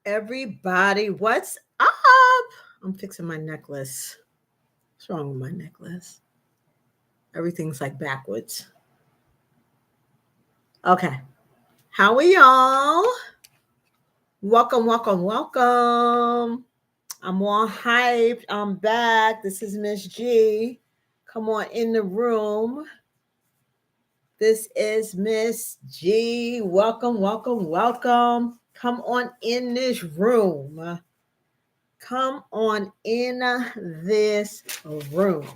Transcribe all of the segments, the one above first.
Everybody, what's up? I'm fixing my necklace. What's wrong with my necklace? Everything's like backwards. Okay. How are y'all? Welcome, welcome, welcome. I'm all hyped. I'm back. This is Miss G. Come on in the room. This is Miss G. Welcome, welcome, welcome. Come on in this room. Come on in this room.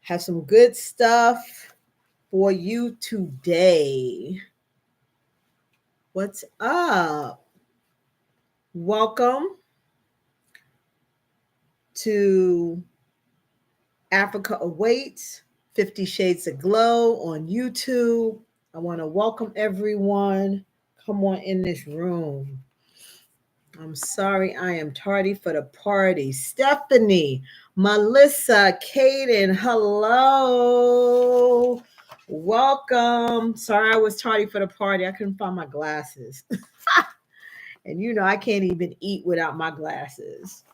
Have some good stuff for you today. What's up? Welcome to Africa Awaits 50 Shades of Glow on YouTube. I want to welcome everyone. Come on in this room. I'm sorry I am tardy for the party. Stephanie, Melissa, Kaden, hello. Welcome. Sorry I was tardy for the party. I couldn't find my glasses. And I can't even eat without my glasses.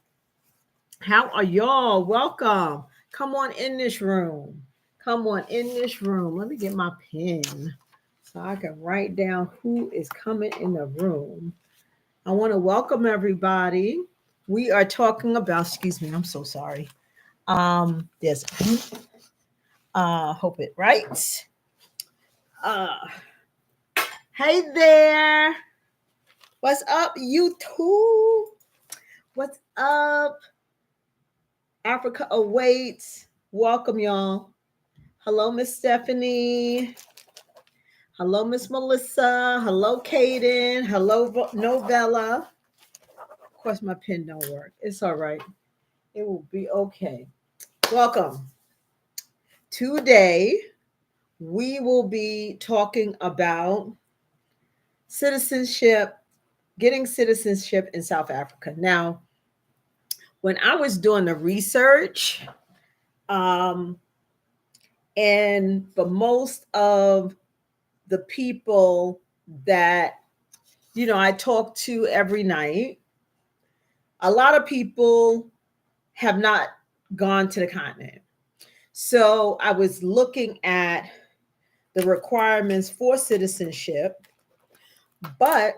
How are y'all? Welcome. Come on in this room. Come on in this room. Let me get my pen so I can write down who is coming in the room. I want to welcome everybody. We are talking about, excuse me, I'm so sorry. There's hope it right. Hey there. What's up, YouTube? What's up? Africa Awaits. Welcome, y'all. Hello, Miss Stephanie. Hello, Miss Melissa. Hello, Kaden. Hello, Novella. Of course, my pen don't work. It's all right. It will be okay. Welcome. Today, we will be talking about citizenship, getting citizenship in South Africa. Now, when I was doing the research, and for most of the people that, I talk to every night, a lot of people have not gone to the continent. So I was looking at the requirements for citizenship, but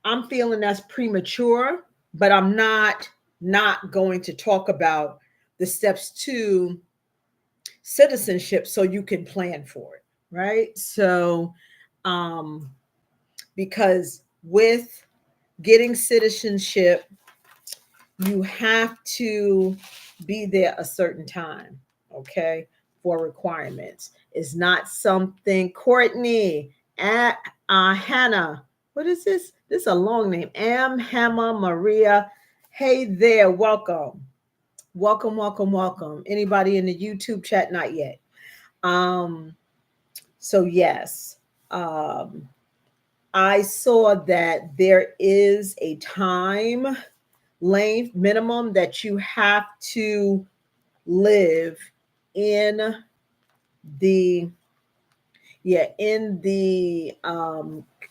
I'm feeling that's premature, but I'm not going to talk about the steps to citizenship so you can plan for it, right? So because with getting citizenship, you have to be there a certain time, okay, for requirements. It's not something, Courtney, Hannah, what is this? This is a long name. Hammer Maria. Hey there, welcome. Welcome, welcome, welcome. Anybody in the YouTube chat? Not yet. So yes, I saw that there is a time length minimum that you have to live in the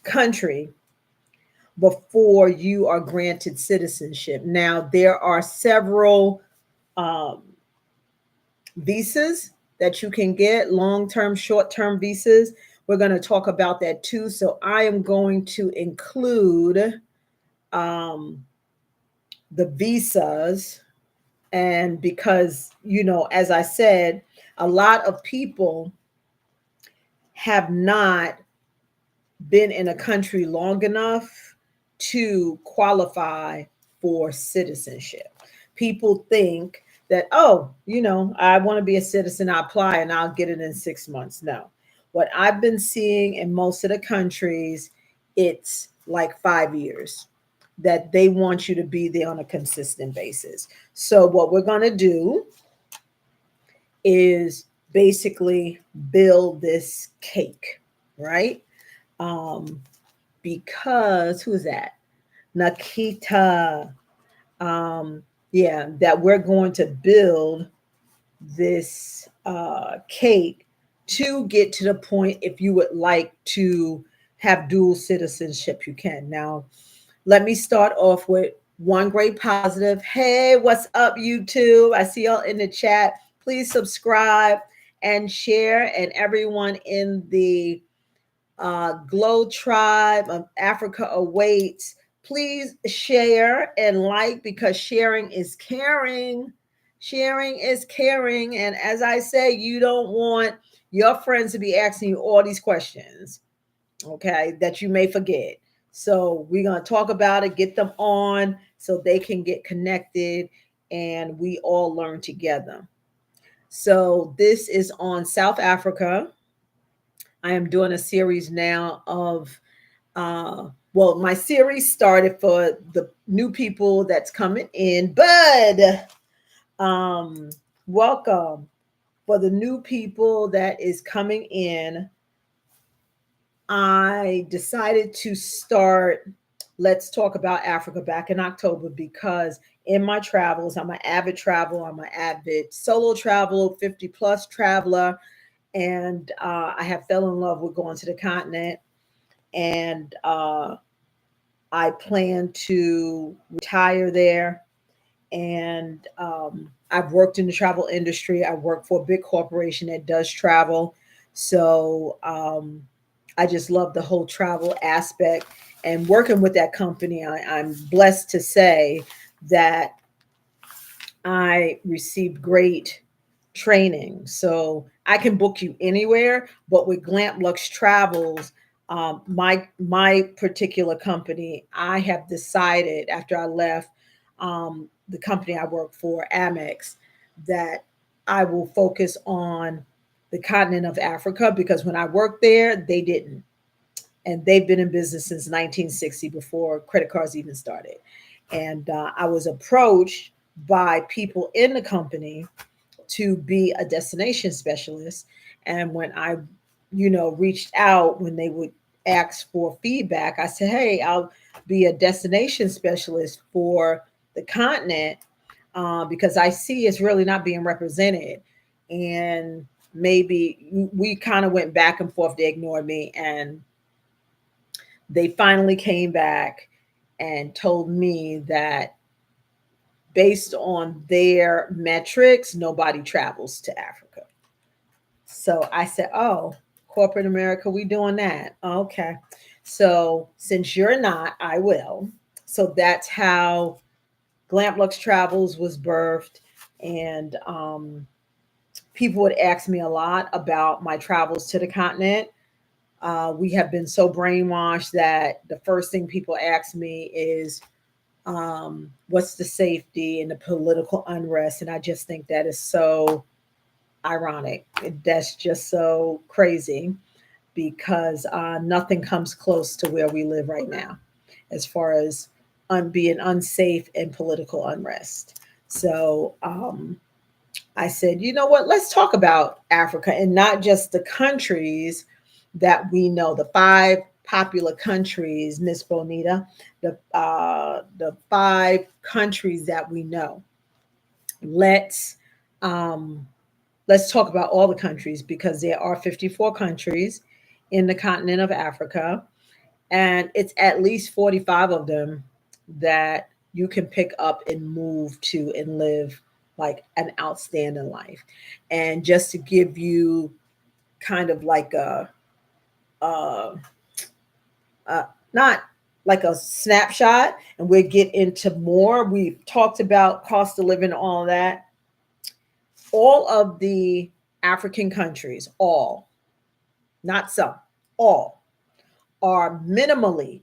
country before you are granted citizenship. Now there are several visas that you can get, long-term, short-term visas. We're going to talk about that too. So I am going to include the visas. And because, as I said, a lot of people have not been in a country long enough to qualify for citizenship. People think that, I want to be a citizen, I apply and I'll get it in 6 months. No. What I've been seeing in most of the countries, it's like 5 years that they want you to be there on a consistent basis. So what we're going to do is basically build this cake, right? Because who's that? Nakita. That we're going to build this cake to get to the point if you would like to have dual citizenship, you can. Now, let me start off with one great positive. Hey, what's up, YouTube? I see y'all in the chat. Please subscribe and share, and everyone in the Glow Tribe of Africa awaits. Please share and like, because sharing is caring. Sharing is caring. And as I say, you don't want your friends to be asking you all these questions, okay, that you may forget. So we're going to talk about it, get them on so they can get connected and we all learn together. So this is on South Africa. I am doing a series now of, well, my series started for the new people that's coming in. Bud, welcome. For the new people that is coming in, I decided to start Let's Talk About Africa back in October because in my travels, I'm an avid traveler, I'm an avid solo traveler, 50 plus traveler, and I have fell in love with going to the continent. And I plan to retire there. And I've worked in the travel industry. I work for a big corporation that does travel. So I just love the whole travel aspect. And working with that company, I'm blessed to say that I received great training. So I can book you anywhere, but with Glamp Lux Travels, my particular company, I have decided after I left the company I work for, Amex, that I will focus on the continent of Africa because when I worked there, they didn't. And they've been in business since 1960, before credit cards even started. And I was approached by people in the company to be a destination specialist. And when I, reached out, when they would ask for feedback, I said, hey, I'll be a destination specialist for the continent because I see it's really not being represented. And maybe we kind of went back and forth. They ignored me. And they finally came back and told me that based on their metrics, nobody travels to Africa. So I said, oh, corporate America, we doing that. Okay. So since you're not, I will. So that's how Glamp Lux Travels was birthed. And people would ask me a lot about my travels to the continent. We have been so brainwashed that the first thing people ask me is, what's the safety and the political unrest? And I just think that is so ironic. That's just so crazy because nothing comes close to where we live right now as far as being unsafe and political unrest. So I said, you know what, let's talk about Africa and not just the countries that we know, the five popular countries, Miss Bonita, the five countries that we know. Let's um, let's talk about all the countries because there are 54 countries in the continent of Africa, and it's at least 45 of them that you can pick up and move to and live like an outstanding life. And just to give you kind of like uh, not like a snapshot, and we'll get into more. We've talked about cost of living, all of that. All of the African countries, all, not some, all, are minimally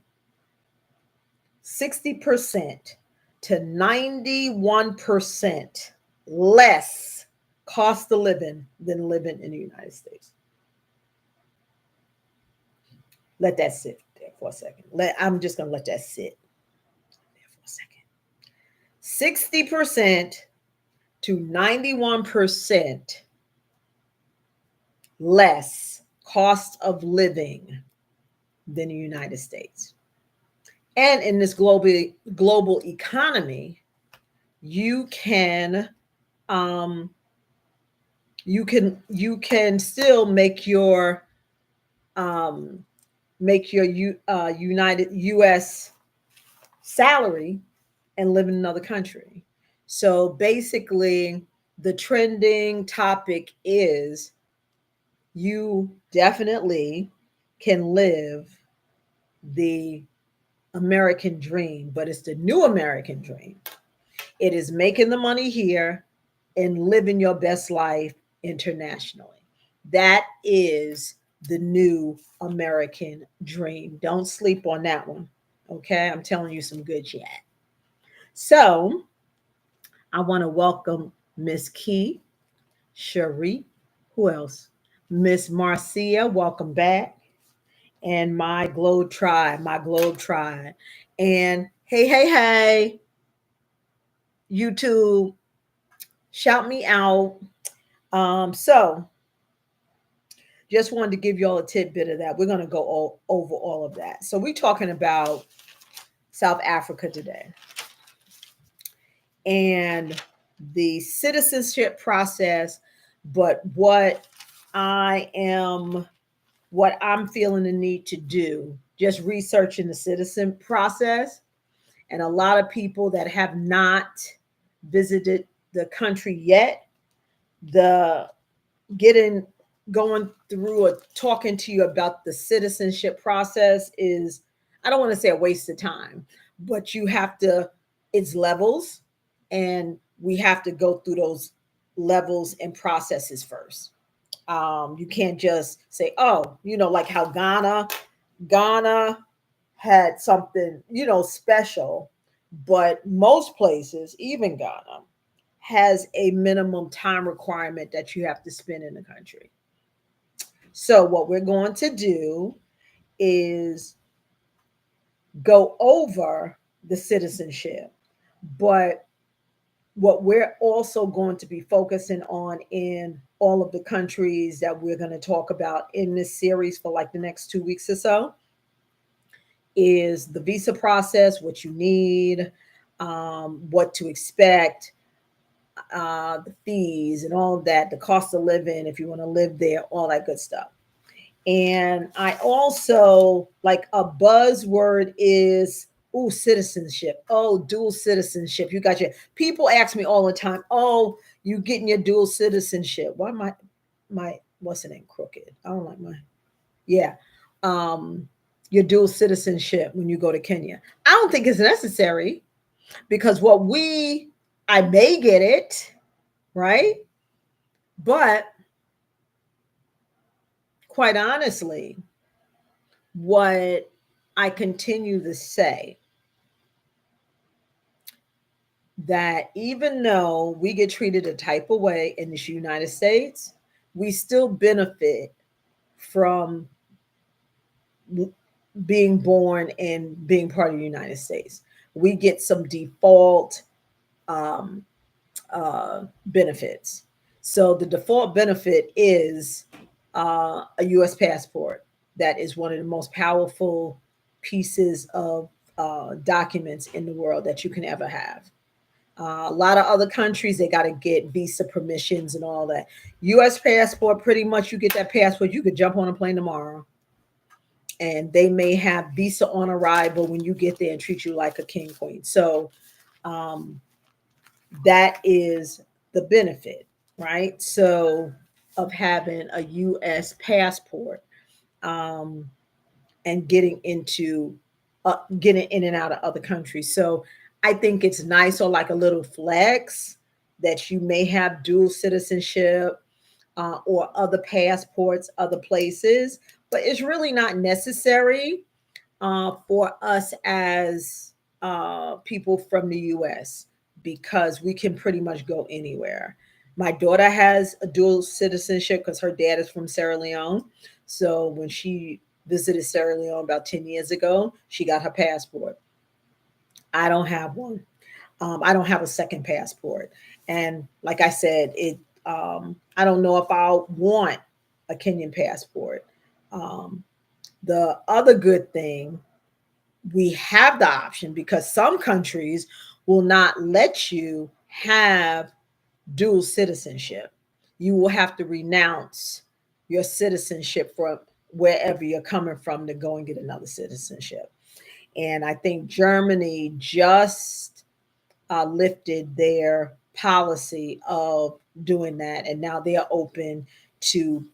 60% to 91% less cost of living than living in the United States. Let that sit there for a second. I'm just going to let that sit there for a second. 60% to 91% less cost of living than the United States. And in this global economy, you can you can still make your make your United U.S. salary and live in another country. So basically, the trending topic is you definitely can live the American dream, but it's the new American dream. It is making the money here and living your best life internationally. That is the new American dream. Don't sleep on that one. Okay, I'm telling you some good chat. So I want to welcome Miss Key, Cherie, who else? Miss Marcia, welcome back. And my Globe Tribe, my Globe Tribe. And hey, hey, hey, YouTube, shout me out. So just wanted to give you all a tidbit of that. We're going to go over all of that. So we're talking about South Africa today and the citizenship process, but I am what I'm feeling the need to do, just researching the citizen process, and a lot of people that have not visited the country yet, the getting going through or talking to you about the citizenship process is, I don't want to say a waste of time, but you have to, it's levels, and we have to go through those levels and processes first. You can't just say, oh, like how Ghana had something, special, but most places, even Ghana, has a minimum time requirement that you have to spend in the country. So, what we're going to do is go over the citizenship, but what we're also going to be focusing on in all of the countries that we're going to talk about in this series for like the next 2 weeks or so is the visa process, what you need, what to expect, the fees and all of that, the cost of living, if you want to live there, all that good stuff. And I also like a buzzword is citizenship. Oh, dual citizenship. You got your people ask me all the time, oh, you getting your dual citizenship. Why my what's the name crooked? I don't like my yeah. Um your dual citizenship when you go to Kenya. I don't think it's necessary because I may get it, right? But quite honestly, what I continue to say that even though we get treated a type of way in the United States, we still benefit from being born and being part of the United States. We get some default um, benefits. So the default benefit is a U.S. passport. That is one of the most powerful pieces of documents in the world that you can ever have. A lot of other countries, they got to get visa permissions and all that. U.S. passport, pretty much, you get that passport, you could jump on a plane tomorrow, and they may have visa on arrival when you get there and treat you like a king queen. So um, that is the benefit, right? So of having a U.S. passport um, and getting in and out of other countries. So I think it's nice, or like a little flex, that you may have dual citizenship or other passports, other places, but it's really not necessary for us as people from the US because we can pretty much go anywhere. My daughter has a dual citizenship because her dad is from Sierra Leone. So when she visited Sierra Leone about 10 years ago, she got her passport. I don't have one. I don't have a second passport. And like I said, I don't know if I'll want a Kenyan passport. Um, the other good thing, we have the option because some countries will not let you have dual citizenship. You will have to renounce your citizenship wherever you're coming from to go and get another citizenship. And I think Germany just lifted their policy of doing that, and now they are open to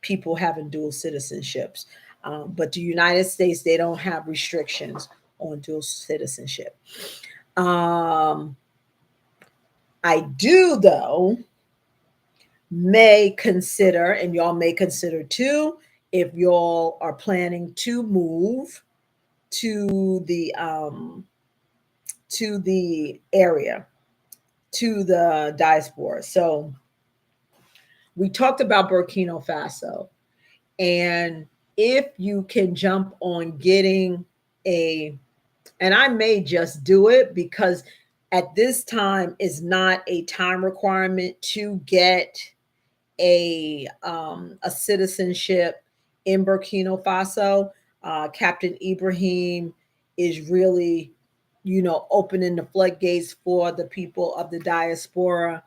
people having dual citizenships. But the United States, they don't have restrictions on dual citizenship. Um, I do, though, may consider, and y'all may consider too, if y'all are planning to move to the area, to the diaspora. So we talked about Burkina Faso, and if you can jump on getting a, and I may just do it because at this time is not a time requirement to get a citizenship in Burkina Faso. Captain Ibrahim is really, opening the floodgates for the people of the diaspora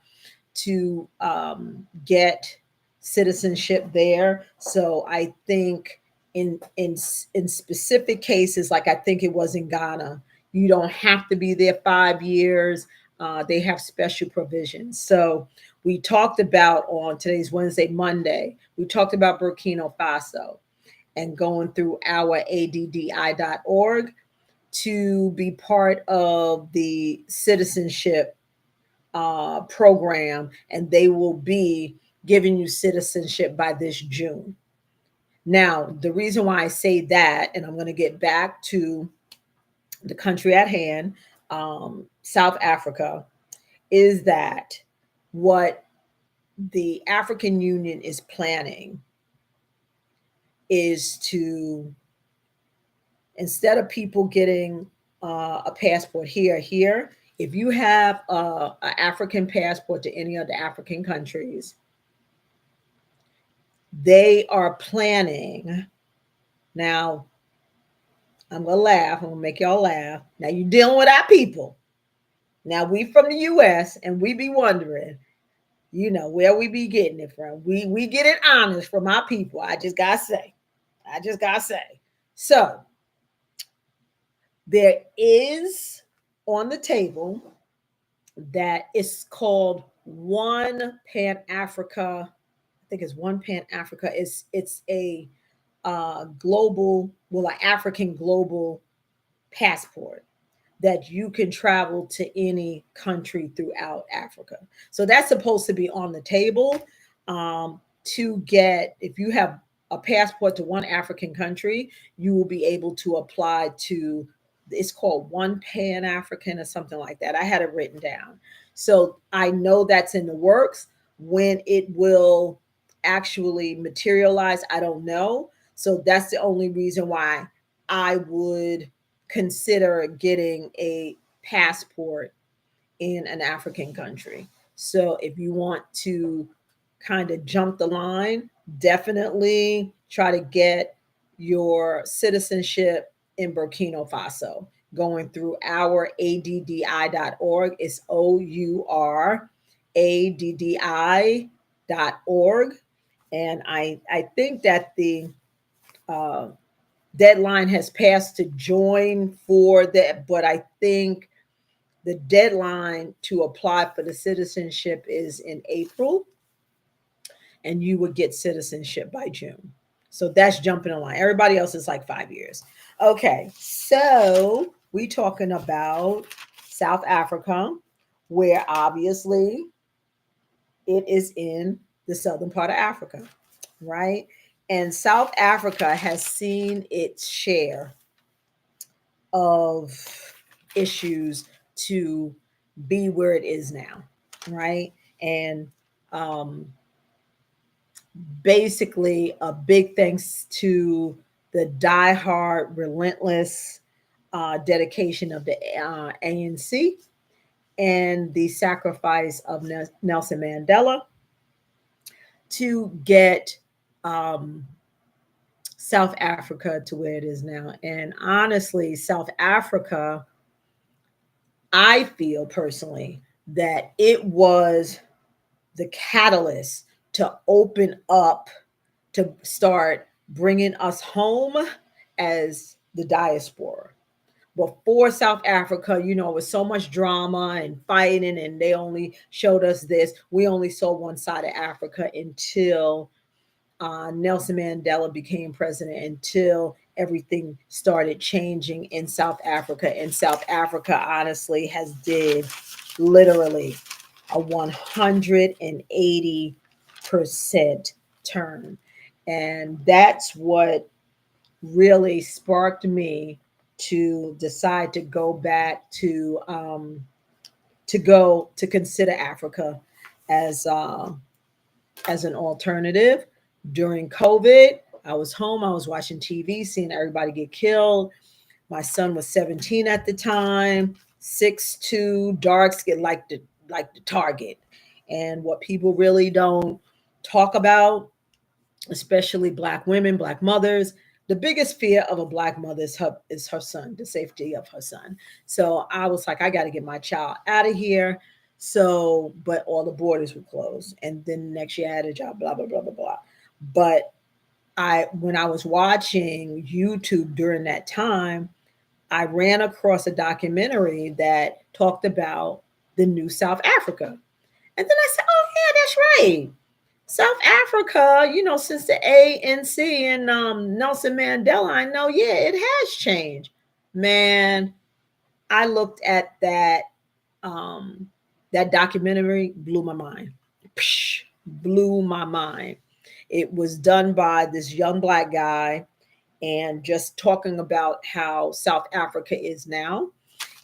to get citizenship there. So I think in specific cases, like I think it was in Ghana, you don't have to be there 5 years. They have special provisions. So we talked about, on today's Wednesday, Monday, we talked about Burkina Faso and going through our addi.org to be part of the citizenship program, and they will be giving you citizenship by this June. Now, the reason why I say that, and I'm going to get back to the country at hand, South Africa, is that what the African Union is planning is to, instead of people getting a passport here, if you have an African passport to any of the African countries, they are planning. Now, I'm gonna laugh. I'm gonna make y'all laugh. Now you're dealing with our people. Now we from the U.S. and we be wondering, where we be getting it from. We get it honest from our people. I just gotta say. So there is on the table that is called One Pan Africa. I think it's One Pan Africa. It's a global, well, an African global passport that you can travel to any country throughout Africa. So that's supposed to be on the table to get, if you have a passport to one African country, you will be able to apply to, it's called One Pan African or something like that. I had it written down. So I know that's in the works. When it will actually materialize, I don't know. So that's the only reason why I would consider getting a passport in an African country. So if you want to kind of jump the line, definitely try to get your citizenship in Burkina Faso. Going through our addi.org. It's OURADDI.org. And I think that the uh, deadline has passed to join for that, but I think the deadline to apply for the citizenship is in April, and you would get citizenship by June. So that's jumping a line. Everybody else is like 5 years. Okay, so we talking about South Africa, where obviously it is in the southern part of Africa, right? And South Africa has seen its share of issues to be where it is now, right? And um, basically, a big thanks to the diehard, relentless dedication of the ANC and the sacrifice of Nelson Mandela to get South Africa to where it is now. And honestly, South Africa, I feel personally that it was the catalyst to open up to start bringing us home as the diaspora. Before South Africa, it was so much drama and fighting, and they only showed us this. We only saw one side of Africa until Nelson Mandela became president, until everything started changing in South Africa. And South Africa, honestly, has did literally a 180% turn. And that's what really sparked me to decide to go back to go to consider Africa as as an alternative. During COVID, I was home, I was watching TV, seeing everybody get killed. My son was 17 at the time, 6'2", dark skin, like the target. And what people really don't talk about, especially Black women, Black mothers, the biggest fear of a Black mother is her son, the safety of her son. So I was like, I got to get my child out of here. So, but all the borders were closed, and then next year I had a job, blah blah blah blah blah. But when I was watching YouTube during that time, I ran across a documentary that talked about the new South Africa. And then I said, oh, yeah, that's right. South Africa, since the ANC and Nelson Mandela, I know, yeah, it has changed. Man, I looked at um, that documentary, blew my mind. Psh, blew my mind. It was done by this young Black guy, and just talking about how South Africa is now.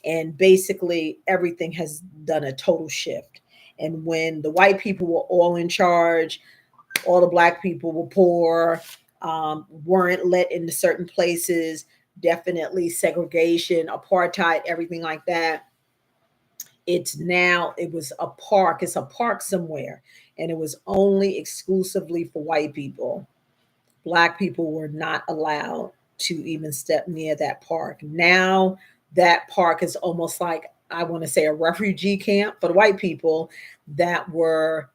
And basically, everything has done a total shift. And when the white people were all in charge, all the Black people were poor, weren't let into certain places, definitely segregation, apartheid, everything like that. It was a park, it's a park somewhere, and it was only exclusively for white people. Black people were not allowed to even step near that park. Now that park is almost like, I want to say, a refugee camp for the white people that were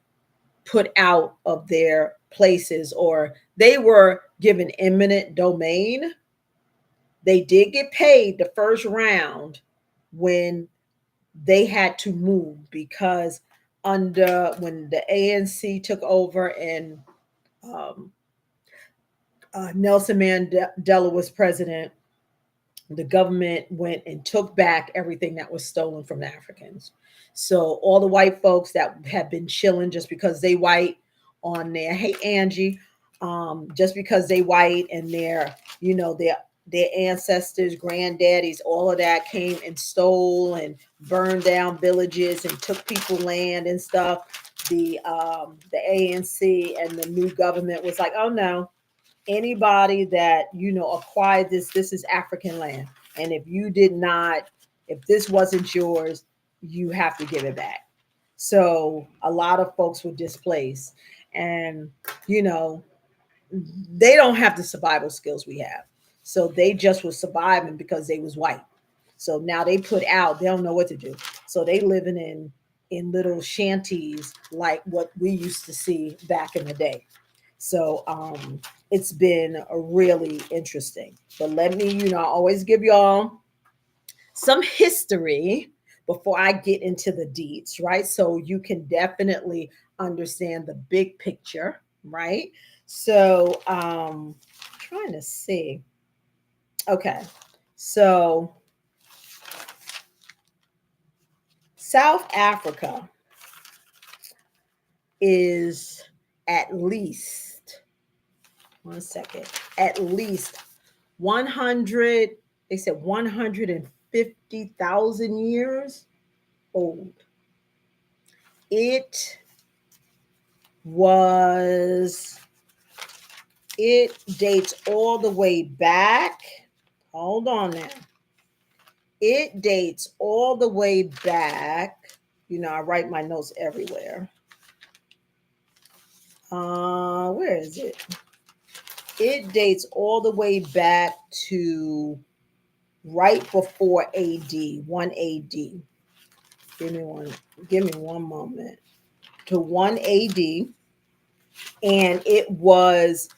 put out of their places, or they were given eminent domain. They did get paid the first round when they had to move, because under when the ANC took over and um, Nelson Mandela was president, the government went and took back everything that was stolen from the Africans. So all the white folks that had been chilling just because they white on there, hey Angie, just because they white and their ancestors, granddaddies, all of that came and stole and burned down villages and took people land and stuff. The ANC and the new government was like, oh no, anybody that acquired this is African land, and if you did not, if this wasn't yours, you have to give it back. So a lot of folks were displaced, and you know they don't have the survival skills we have, so they just was surviving because they was white. So now they put out, they don't know what to do, so they living in little shanties like what we used to see back in the day. So it's been a really interesting. But let me, I always give y'all some history before I get into the deets, right? So you can definitely understand the big picture, right? So trying to see. Okay. So South Africa is at least, one second, at least 100, they said 150,000 years old. It was, it dates all the way back. Hold on now. It dates all the way back. I write my notes everywhere. Where is it? It dates all the way back to right before AD, 1 AD. Give me one moment. To 1 AD. And it was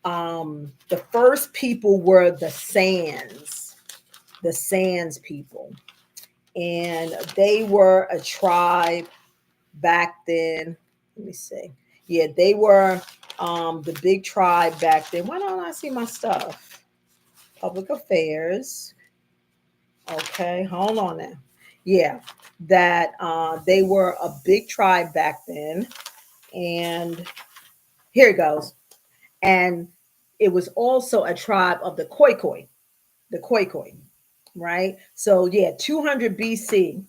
The first people were the Sands people, and they were a tribe back then. Let me see. Yeah, they were the big tribe back then. Why don't I see my stuff? Public affairs. Okay, hold on now. Yeah, that they were a big tribe back then, and here it goes. And it was also a tribe of the Khoikhoi, right? So yeah, 200 BC,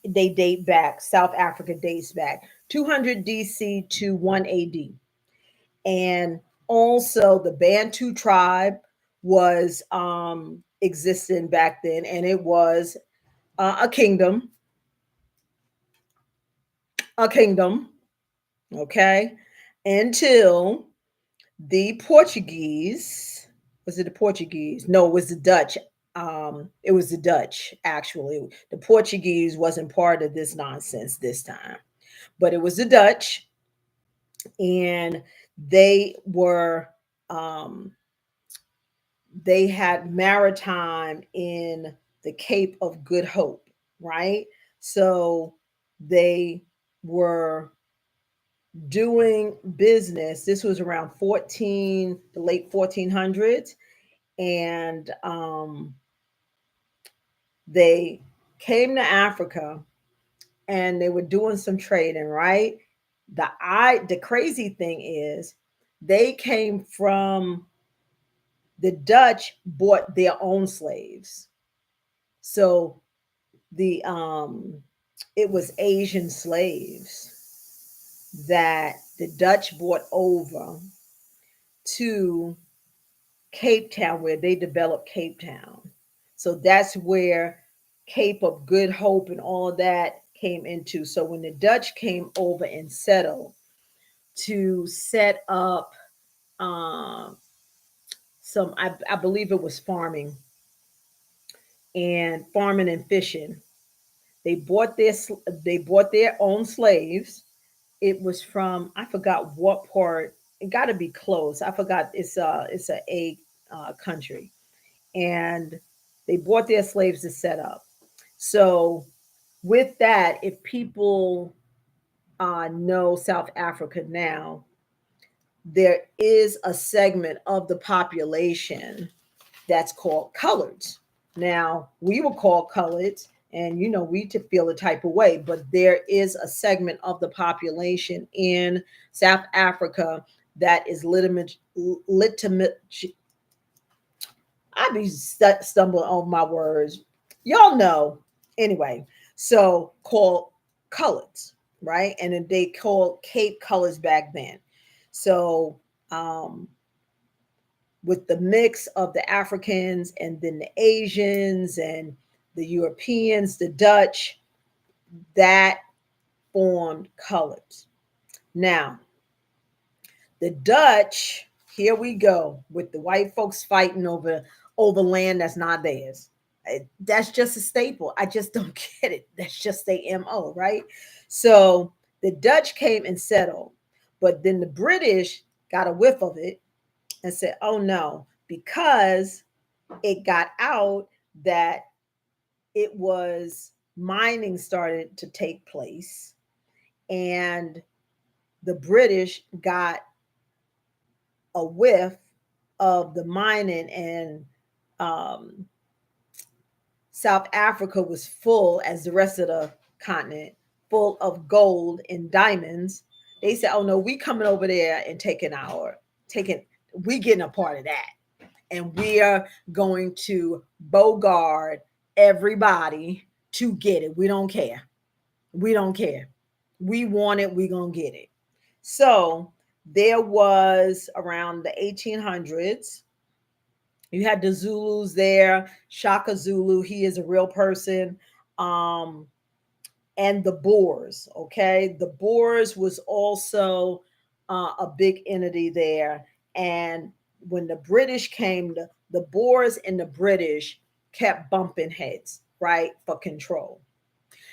they date back. South Africa dates back 200 DC to 1 AD, and also the Bantu tribe was existing back then, and it was a kingdom, a kingdom, okay, until the Portuguese. Was it the Portuguese? No, it was the Dutch. It was the Dutch, actually. The Portuguese wasn't part of this nonsense this time, but it was the Dutch, and they were um they had maritime in the Cape of Good Hope, right? So they were doing business. This was around the late 1400s, and they came to Africa, and they were doing some trading, right? The crazy thing is they came from the Dutch bought their own slaves. So the it was Asian slaves that the Dutch brought over to Cape Town, where they developed Cape Town. So that's where Cape of Good Hope and all of that came into. So when the Dutch came over and settled to set up um, I believe it was farming and fishing. They bought they bought their own slaves. It was from, I forgot what part. It got to be close. I forgot. It's a country, and they bought their slaves to set up. So with that, if people know South Africa now, there is a segment of the population that's called coloreds. Now, we were called coloreds, and we to feel a type of way, but there is a segment of the population in South Africa that is legitimate. I be stumbling over my words. Y'all know. Anyway, so called coloreds, right? And then they called Cape colors back then. So um, with the mix of the Africans and then the Asians and the Europeans, the Dutch, that formed colors. Now, the Dutch, here we go with the white folks fighting over land that's not theirs. That's just a staple. I just don't get it. That's just their MO, right? So the Dutch came and settled, but then the British got a whiff of it and said, oh no, because it got out that it was mining started to take place, and the British got a whiff of the mining, and um, South Africa was full, as the rest of the continent, full of gold and diamonds. They said, "Oh no, we coming over there and taking, we getting a part of that, and we are going to bogard everybody to get it. We don't care. We don't care. We want it. We gonna get it." So there was around the 1800s. You had the Zulus there, Shaka Zulu. He is a real person. Um, and the Boers. Okay, the Boers was also a big entity there. And when the British came, the Boers and the British kept bumping heads, right, for control.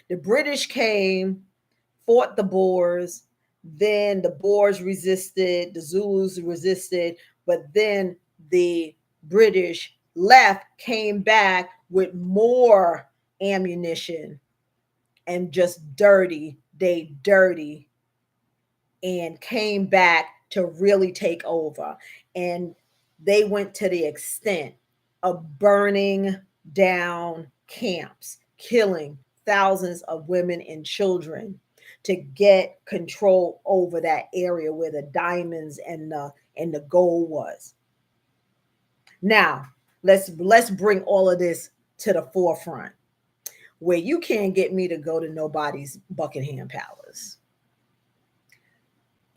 The British came, fought the Boers. Then the Boers resisted, the Zulus resisted, but then the British left, came back with more ammunition and just dirty, and came back to really take over. And they went to the extent of burning down camps, killing thousands of women and children to get control over that area where the diamonds and the gold was. Now, let's bring all of this to the forefront, where you can't get me to go to nobody's Buckingham Palace.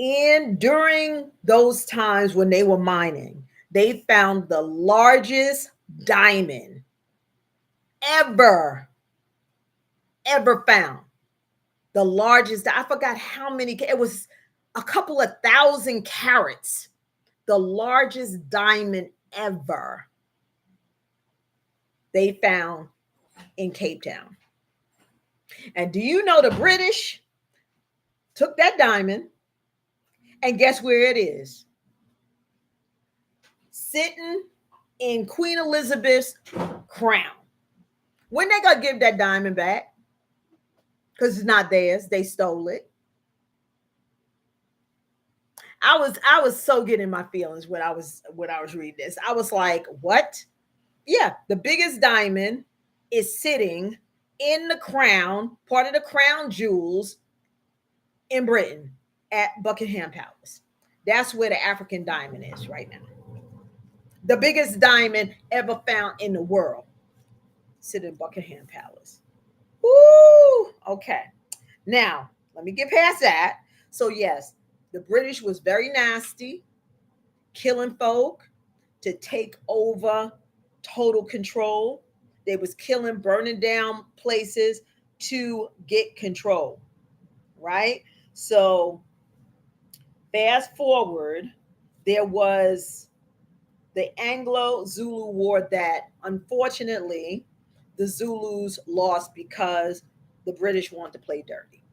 And during those times when they were mining, they found the largest diamond ever, ever found. The largest, I forgot how many, it was a couple of thousand carats. The largest diamond ever they found in Cape Town. And do you know the British took that diamond, and guess where it is? Sitting in Queen Elizabeth's crown. When they gonna give that diamond back? Because it's not theirs. They stole it. I was so getting my feelings when I was reading this. I was like, what? Yeah, the biggest diamond is sitting in the crown, part of the crown jewels in Britain at Buckingham Palace. That's where the African diamond is right now. The biggest diamond ever found in the world, sitting in Buckingham Palace. Woo! Okay. Now, let me get past that. So, yes, the British was very nasty, killing folk to take over total control. They was killing, burning down places to get control, right? So, fast forward, there was the Anglo-Zulu War that unfortunately the Zulus lost because the British wanted to play dirty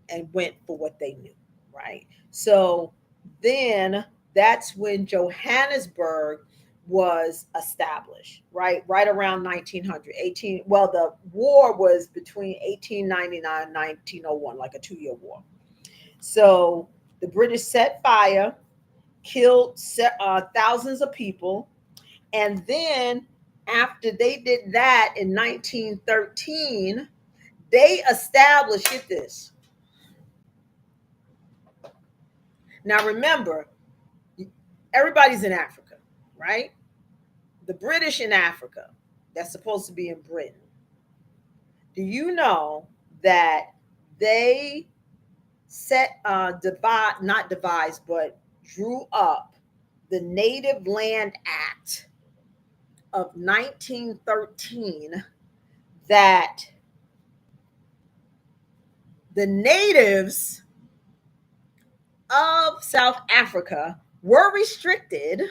and went for what they knew, right? So then that's when Johannesburg was established, right? Right around 1900, 18. Well, the war was between 1899 and 1901, like a 2-year war. So the British set fire, killed thousands of people. And then after they did that in 1913, they established, get this. Now remember, everybody's in Africa, right? The British in Africa, that's supposed to be in Britain. Do you know that they not devised, but drew up the Native Land Act of 1913, that the natives of South Africa were restricted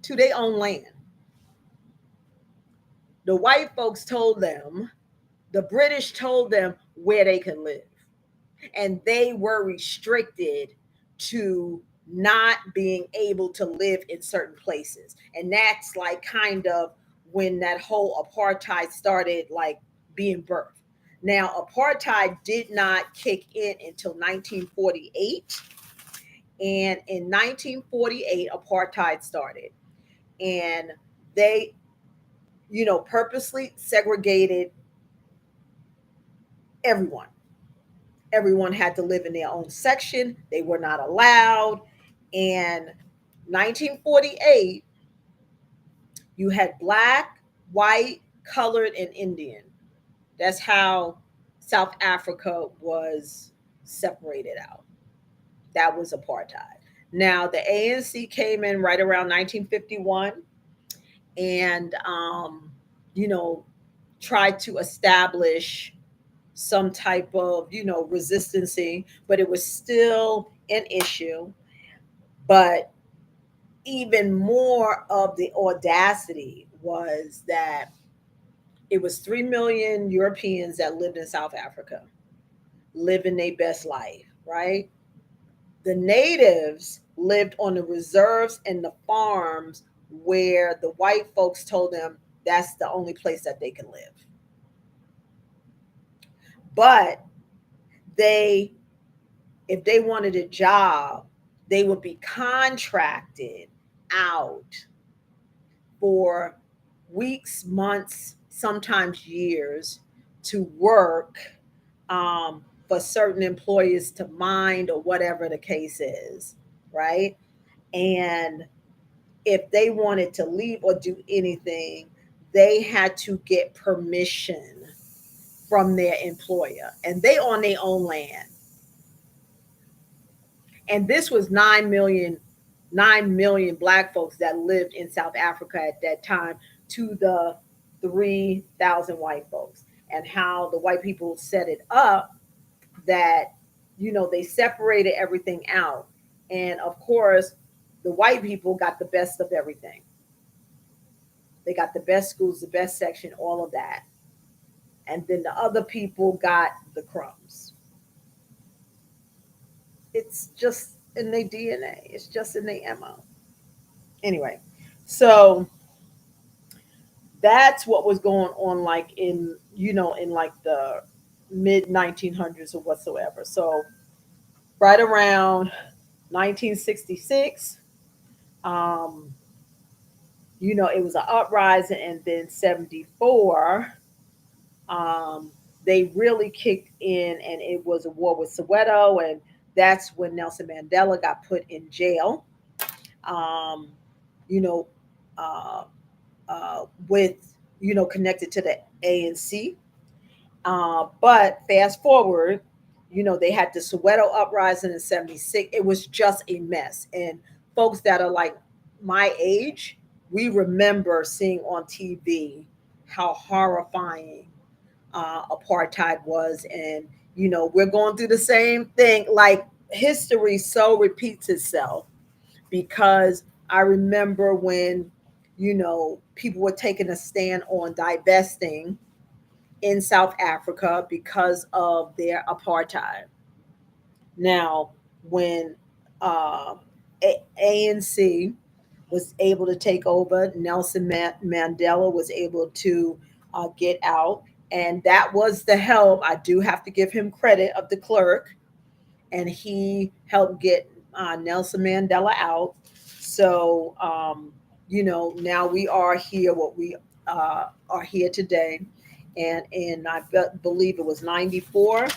to their own land. The white folks told them, the British told them where they could live. And they were restricted to not being able to live in certain places. And that's like kind of when that whole apartheid started like being birthed. Now, apartheid did not kick in until 1948. And in 1948, apartheid started. And they, purposely segregated everyone. Everyone had to live in their own section. They were not allowed. And 1948, you had black, white, colored, and Indian. That's how South Africa was separated out. That was apartheid. Now, the ANC came in right around 1951 and, you know, tried to establish some type of, resistancy, but it was still an issue. But even more of the audacity was that it was 3 million Europeans that lived in South Africa, living their best life, right? The natives lived on the reserves and the farms where the white folks told them that's the only place that they can live. But they, if they wanted a job, they would be contracted out for weeks, months, sometimes years to work for certain employers to mind or whatever the case is, right? And if they wanted to leave or do anything, they had to get permission from their employer, and they on their own land. And this was 9 million black folks that lived in South Africa at that time, to the 3,000 white folks. And how the white people set it up, that they separated everything out. And of course, the white people got the best of everything. They got the best schools, the best section, all of that. And then the other people got the crumbs. It's just in their DNA. It's just in their MO. Anyway, so that's what was going on, like in like the mid 1900s or whatsoever. So right around 1966, um, it was an uprising, and then 74, um, they really kicked in, and it was a war with Soweto, and that's when Nelson Mandela got put in jail. Um, you know, uh, with connected to the ANC. But fast forward, they had the Soweto uprising in '76. It was just a mess, and folks that are like my age, we remember seeing on TV how horrifying apartheid was, and we're going through the same thing. Like, history so repeats itself, because I remember when people were taking a stand on divesting in South Africa because of their apartheid. Now, when uh, ANC was able to take over, Nelson Mandela was able to get out. And that was the help, I do have to give him credit, of the clerk. And he helped get Nelson Mandela out. So, now we are here, what we are here today. And believe it was 94,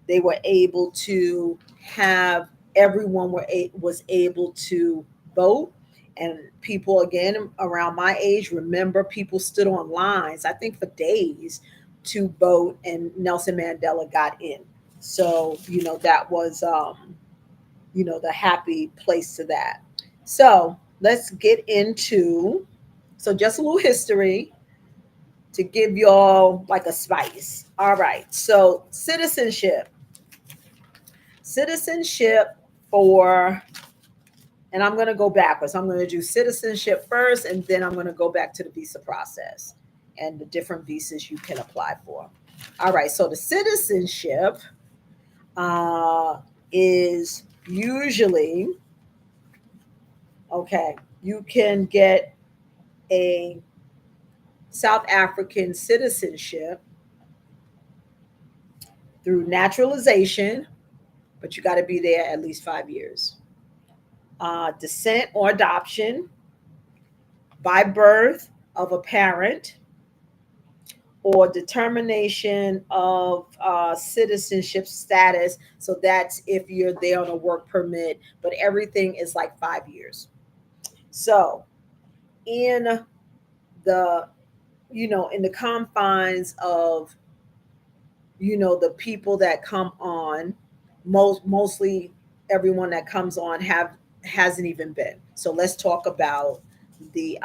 they were able to have everyone was able to vote. And people, again, around my age, remember people stood on lines, I think, for days to vote, and Nelson Mandela got in. So, that was, the happy place to that. So let's get into, so just a little history to give y'all like a spice. All right. So citizenship for, and I'm going to go backwards. I'm going to do citizenship first, and then I'm going to go back to the visa process and the different visas you can apply for. All right. So the citizenship is usually, okay, you can get a South African citizenship through naturalization, but you got to be there at least 5 years. Descent or adoption by birth of a parent, or determination of citizenship status. So that's if you're there on a work permit, but everything is like 5 years. So in the in the confines of the people that come on, mostly everyone that comes on hasn't even been. So let's talk about the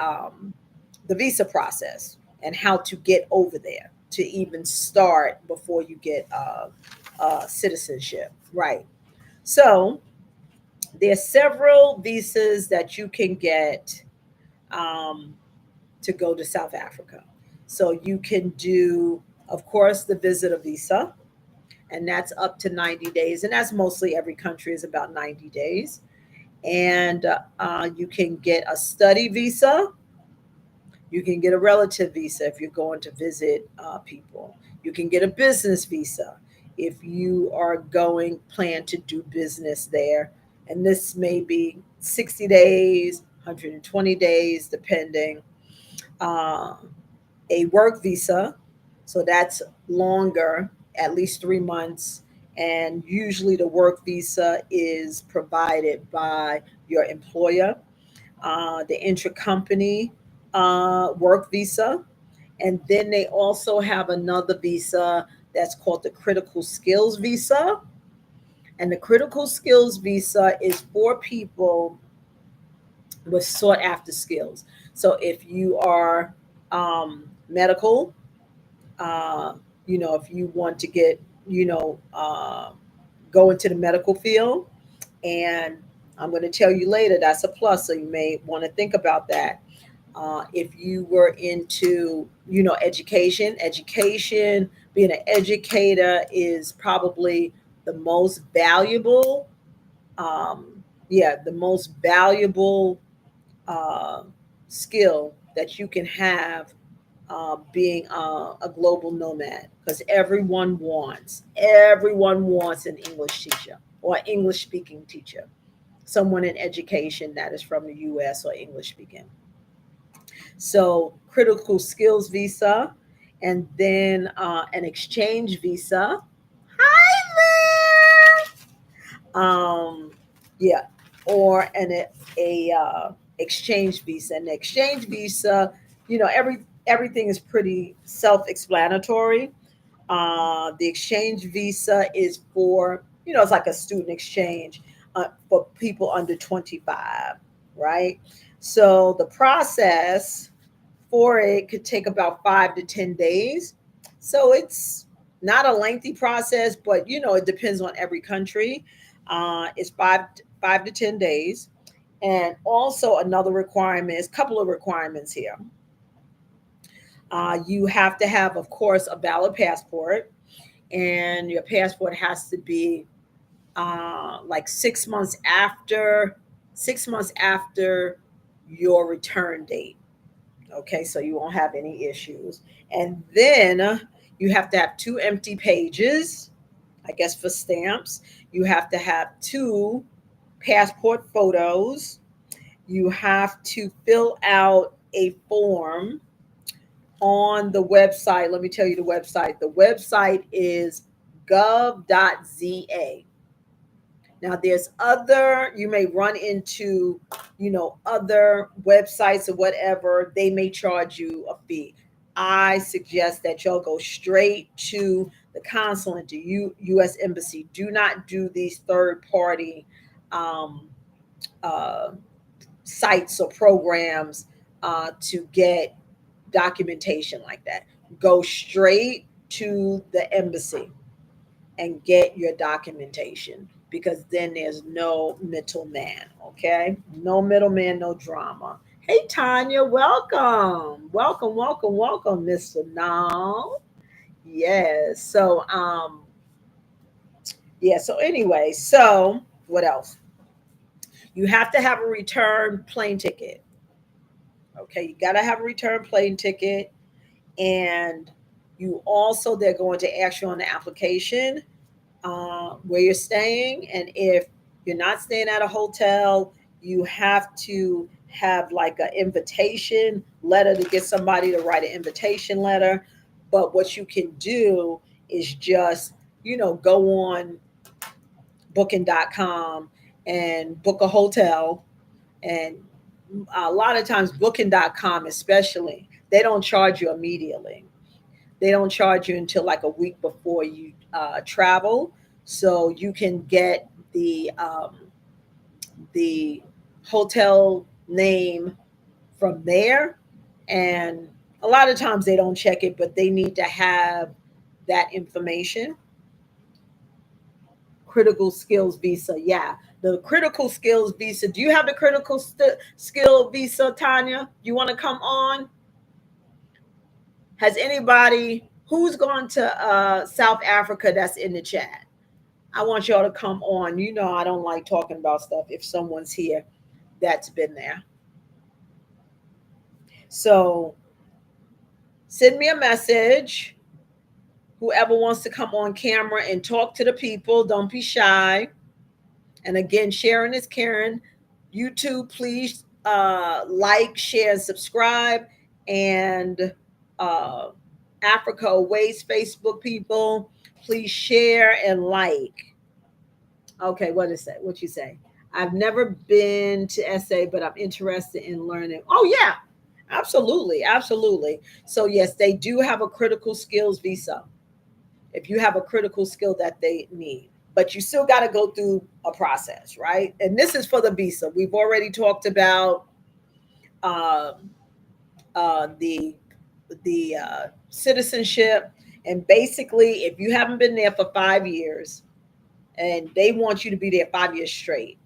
visa process and how to get over there to even start before you get citizenship, right? So there's several visas that you can get um, to go to South Africa. So you can do, of course, the visitor visa. and that's up to 90 days. And that's mostly every country is about 90 days. And you can get a study visa. You can get a relative visa if you're going to visit people. You can get a business visa if you are going, plan to do business there. And this may be 60 days, 120 days, depending. Uh, a work visa, so that's longer, at least 3 months. And usually the work visa is provided by your employer. The intra-company work visa. And then they also have another visa that's called the critical skills visa. And the critical skills visa is for people with sought after skills. So if you are medical, uh, if you want to get, go into the medical field, and I'm going to tell you later, that's a plus. So you may want to think about that. If you were into, education, being an educator is probably the most valuable, um, the most valuable uh, skill that you can have, being a global nomad, because everyone wants an English teacher or English speaking teacher, someone in education that is from the US or English speaking. So critical skills visa, and then an exchange visa. Hi there. Yeah, or a exchange visa. An exchange visa, everything is pretty self-explanatory. The exchange visa is for, it's like a student exchange for people under 25, right? So the process for it could take about 5 to 10 days. So it's not a lengthy process, but it depends on every country. It's 5 to 10 days. And also another requirement is, couple of requirements here. You have to have, of course, a valid passport, and your passport has to be like 6 months after your return date. Okay, so you won't have any issues. And then you have to have 2 empty pages, I guess, for stamps. You have to have 2 passport photos. You have to fill out a form on the website. Let me tell you the website. The website is gov.za. Now, there's other, you may run into, other websites or whatever, they may charge you a fee. I suggest that y'all go straight to the consulate, to U.S. Embassy. Do not do these third party um, uh, sites or programs to get documentation like that. Go straight to the embassy and get your documentation, because then there's no middleman. Okay, no middleman, no drama. Hey Tanya, welcome, Mr. Nall. Yes. So yeah, so anyway, so what else? You have to have a return plane ticket. Okay, you got to have a return plane ticket. And you also, they're going to ask you on the application where you're staying. And if you're not staying at a hotel, you have to have like an invitation letter, to get somebody to write an invitation letter. But what you can do is just, go on booking.com and book a hotel. And a lot of times, booking.com especially, they don't charge you immediately. They don't charge you until like a week before you travel, so you can get the hotel name from there. And a lot of times they don't check it, but they need to have that information. Critical skills visa, yeah, the critical skills visa. Do you have the skill visa, Tanya? You want to come on? Has anybody? Who's gone to South Africa that's in the chat? I want y'all to come on. You know, I don't like talking about stuff if someone's here that's been there. So send me a message. Whoever wants to come on camera and talk to the people, don't be shy. And again, sharing is caring. YouTube, please like, share, and subscribe. And uh, Africa Aways Facebook people, please share and like. Okay, what is that? What you say? I've never been to SA, but I'm interested in learning. Oh yeah, absolutely, absolutely. So yes, they do have a critical skills visa. If you have a critical skill that they need, but you still got to go through a process, right? And this is for the visa. We've already talked about um, the citizenship, and basically, if you haven't been there for 5 years, and they want you to be there 5 years straight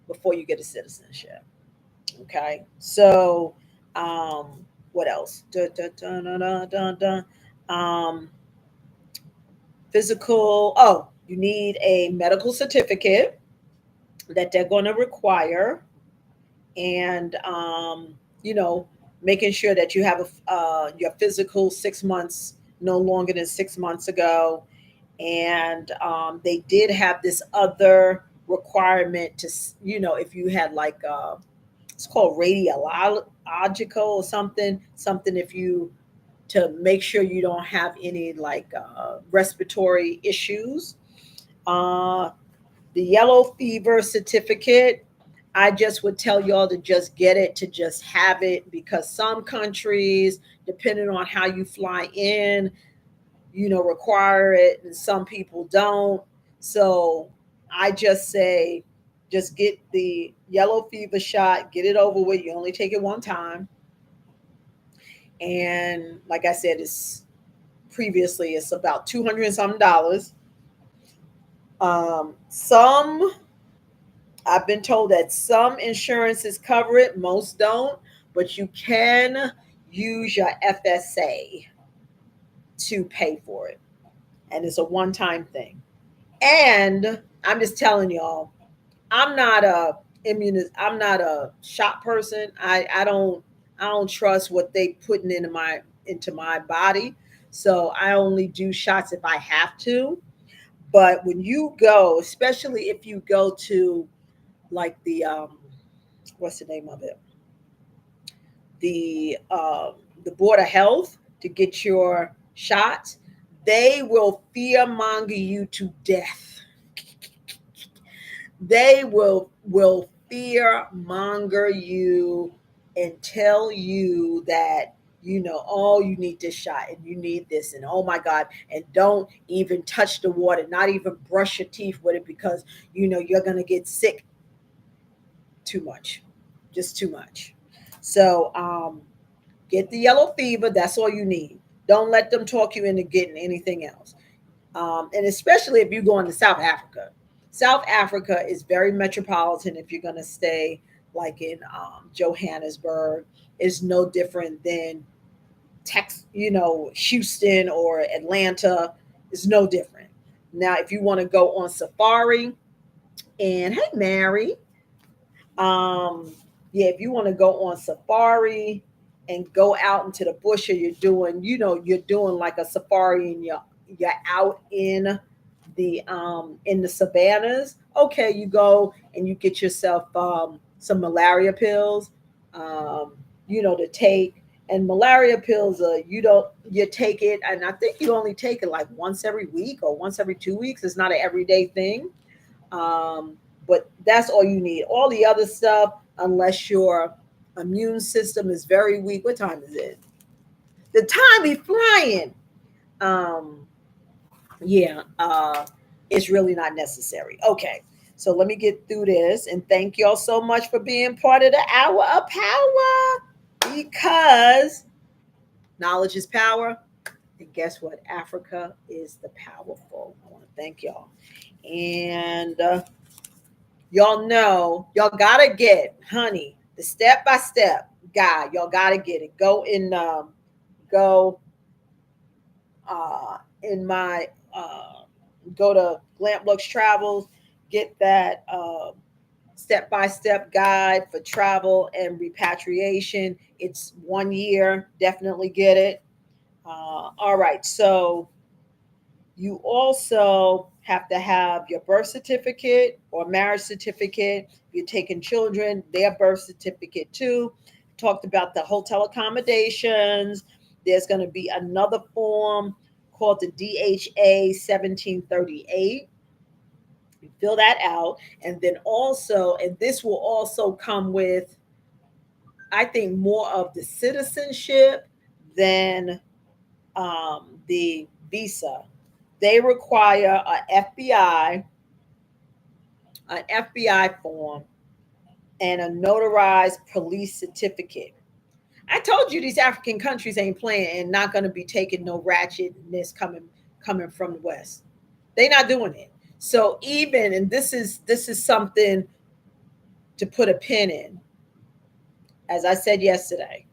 before you get a citizenship. Okay, so um, what else? Dun, dun, dun, dun, dun, dun, dun. Um, Physical. Oh, you need a medical certificate that they're going to require, and you know, making sure that you have your physical 6 months, no longer than 6 months ago. And they did have this other requirement to, you know, if you had like it's called radiological or something if you, to make sure you don't have any like respiratory issues. uh, the yellow fever certificate, I just would tell y'all to just get it, to just have it, because some countries, depending on how you fly in, you know, require it and some people don't. So I just say, just get the yellow fever shot, get it over with. You only take it one time. And like I said, it's previously, it's about 200 and some dollars. Some, I've been told that some insurances cover it, most don't, but you can use your FSA to pay for it. And it's a one time thing. And I'm just telling y'all, I'm not a I'm not a shot person. I don't trust what they putting into my body. So I only do shots if I have to. But when you go, especially if you go to like what's the name of it? The Board of Health to get your shot, they will fearmonger you to death. They will fearmonger you and tell you that, you know, oh, you need this shot and you need this, and oh my god, and don't even touch the water, not even brush your teeth with it, because you know you're going to get sick. Too much, just too much. So get the yellow fever. That's all you need. Don't let them talk you into getting anything else. And especially if you're going to South Africa. South Africa is very metropolitan. If you're going to stay like in Johannesburg, is no different than you know, Houston or Atlanta. Is no different. Now, if you want to go on safari, and hey, Mary, um, yeah, if you want to go on safari and go out into the bush, or you're doing, you know, you're doing like a safari and you're out in the savannas. Okay, you go and you get yourself some malaria pills, um, you know, to take. And malaria pills, you take it, and I think you only take it like once every week or once every 2 weeks. It's not an everyday thing. Um, but that's all you need. All the other stuff, unless your immune system is very weak. What time is it? The time be flying. Um, yeah, it's really not necessary. Okay, so let me get through this, and thank y'all so much for being part of the hour of power, because knowledge is power. And guess what? Africa is the powerful. I want to thank y'all. And y'all know, y'all gotta get, honey, the step by step guide. Y'all gotta get it. Go in my go to Glamplugs Travels, get that step by step guide for travel and repatriation. It's 1 year. Definitely get it. All right. So you also have to have your birth certificate or marriage certificate. If you're taking children, their birth certificate too. Talked about the hotel accommodations. There's going to be another form called the DHA 1738. You fill that out. And then also, and this will also come with, I think, more of the citizenship than the visa. They require an FBI form, and a notarized police certificate. I told you these African countries ain't playing and not going to be taking no ratchetness coming from the West. They not doing it. So even, and this is something to put a pin in. As I said yesterday,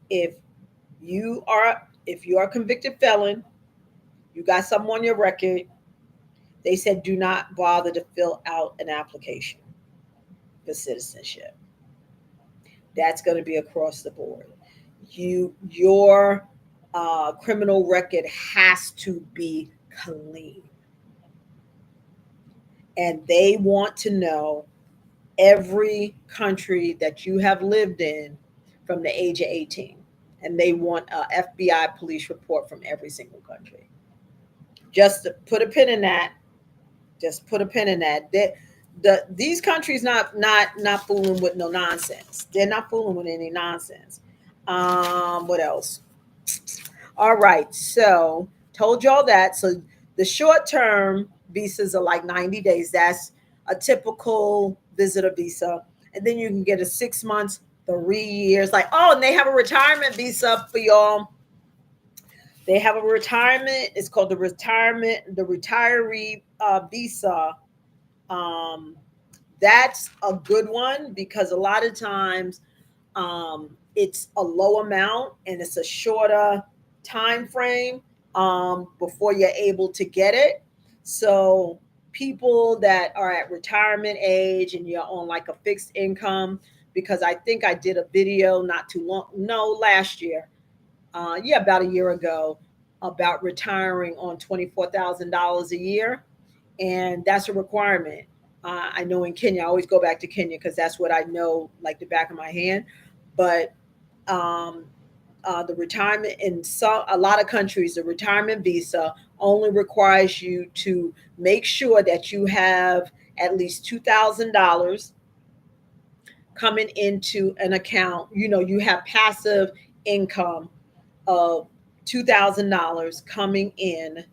if you are a convicted felon, you got something on your record, they said do not bother to fill out an application for citizenship. That's going to be across the board. Your criminal record has to be clean, and they want to know every country that you have lived in from the age of 18, and they want a FBI police report from every single country. Just to put a pin in that. Just put a pin in that. These countries not fooling with no nonsense. They're not fooling with any nonsense. What else? All right, so told y'all that. So the short term visas are like 90 days. That's a typical visitor visa. And then you can get a 6 months, 3 years. Like, oh, and they have a retirement visa for y'all. They have a retirement. It's called the retiree visa. Um, that's a good one because a lot of times it's a low amount and it's a shorter time frame before you're able to get it. So people that are at retirement age and you're on like a fixed income, because I think I did a video not too long, no, last year, yeah, about a year ago, about retiring on $24,000 a year, and that's a requirement. I know in Kenya, I always go back to Kenya because that's what I know like the back of my hand. But um, the retirement in a lot of countries, the retirement visa only requires you to make sure that you have at least $2,000 coming into an account. You know, you have passive income of $2,000 coming in